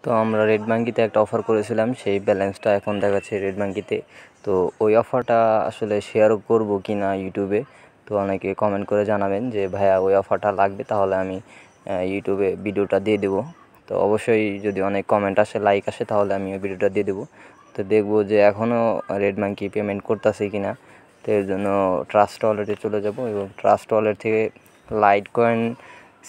তো আমরা রেড ব্যাঙ্কিতে একটা অফার করেছিলাম, সেই ব্যালেন্সটা এখন দেখাচ্ছে রেড ব্যাঙ্কিতে। তো ওই অফারটা আসলে শেয়ার করব কি না ইউটিউবে, তো অনেকে কমেন্ট করে জানাবেন যে ভাইয়া ওই অফারটা লাগবে, তাহলে আমি ইউটিউবে ভিডিওটা দিয়ে দেবো। তো অবশ্যই যদি অনেক কমেন্ট আসে, লাইক আসে, তাহলে আমি ওই ভিডিওটা দিয়ে দেবো। তো দেখবো যে এখনও রেড ব্যাঙ্কি পেমেন্ট করতেছে কি না। তো এর জন্য ট্রাস্ট ওয়ালেটে চলে যাব এবং ট্রাস্ট ওয়ালেট থেকে লাইট কয়েন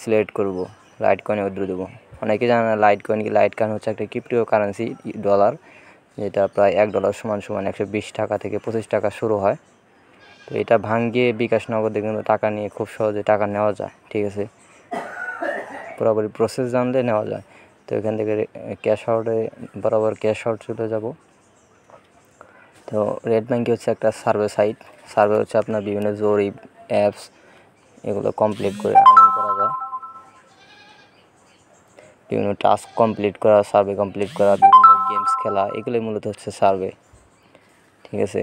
সিলেক্ট করব, লাইট কয়েনে উইথড্র দেবো। অনেকে জানে না লাইট কয়েন কি। লাইট কয়েন হচ্ছে একটা ক্রিপ্টো কারেন্সি, ডলার, যেটা প্রায় $1 সমান 120 টাকা থেকে 25 টাকা শুরু হয়। তো এটা ভাঙ্গিয়ে বিকাশ নগদে কিন্তু টাকা নিয়ে খুব সহজে টাকা নেওয়া যায়, ঠিক আছে। পুরোপুরি প্রসেস জানলে নেওয়া যায়। তো এখান থেকে ক্যাশ আউটে বরাবর ক্যাশ আউট চলে যাব। তো রেড ব্যাঙ্কি হচ্ছে একটা সার্ভে সাইট। সার্ভে হচ্ছে আপনার বিভিন্ন জরিপ, অ্যাপস, এগুলো কমপ্লিট করে আর্নিং করা যায়। বিভিন্ন টাস্ক কমপ্লিট করা, সার্ভে কমপ্লিট করা, বিভিন্ন গেমস খেলা, এগুলোই মূলত হচ্ছে সার্ভে, ঠিক আছে।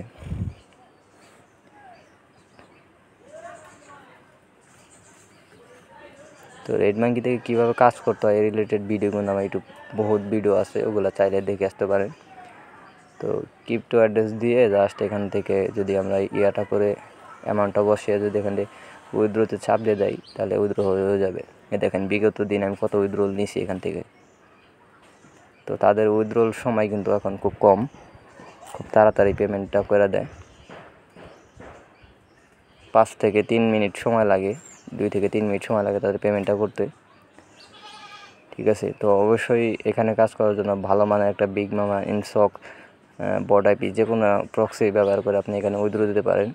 তো রেড ব্যাঙ্কি থেকে কীভাবে কাজ করতে হয় এই রিলেটেড ভিডিও কিন্তু আমার ইউটিউব বহুত ভিডিও আছে, ওগুলো চাইলে দেখে আসতে পারেন। তো ক্রিপ্টো অ্যাড্রেস দিয়ে জাস্ট এখান থেকে যদি আমরা ইয়াটা করে অ্যামাউন্টটা বসিয়ে যদি এখান থেকে উইথড্রোতে চাপ দিয়ে দেয়, তাহলে উইথড্রো হয়ে যাবে। এ দেখেন বিগত দিন আমি কত উইথড্রোল নিছি এখান থেকে। তো তাদের উইথড্রোল সময় কিন্তু এখন খুব কম, খুব তাড়াতাড়ি পেমেন্টটা করে দেয়। 5 থেকে 3 মিনিট সময় লাগে, 2 থেকে 3 মিনিট সময় লাগে তাদের পেমেন্টটা করতে, ঠিক আছে। তো অবশ্যই এখানে কাজ করার জন্য ভালো মানের একটা বিগ মামা, ইনসক, বড আইপি, যে কোনো প্রক্সি ব্যবহার করে আপনি এখানে উইথড্রো দিতে পারেন।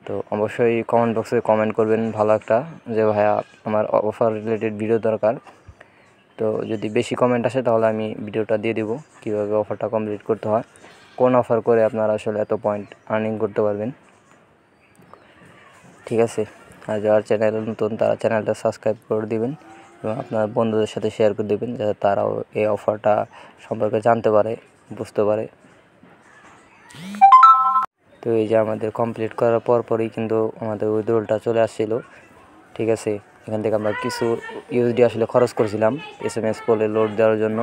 তো অবশ্যই কমেন্ট বক্সে কমেন্ট করবেন ভালো একটা, যে ভাইয়া আমার অফার রিলেটেড ভিডিও দরকার। তো যদি বেশি কমেন্ট আসে তাহলে আমি ভিডিওটা দিয়ে দেবো কীভাবে অফারটা কমপ্লিট করতে হয়, কোন অফার করে আপনারা আসলে এত পয়েন্ট আর্নিং করতে পারবেন, ঠিক আছে। আর যারা চ্যানেলে নতুন তারা চ্যানেলটা সাবস্ক্রাইব করে দিবেন এবং আপনার বন্ধুদের সাথে শেয়ার করে দেবেন, যাতে তারাও এই অফারটা সম্পর্কে জানতে পারে, বুঝতে পারে। তো এই যে আমাদের কমপ্লিট করার পরই কিন্তু আমাদের উইথড্রলটা চলে আসছিলো, ঠিক আছে। এখান থেকে আমরা কিছু ইউএসডি আসলে খরচ করেছিলাম SMS পোলে লোড দেওয়ার জন্য।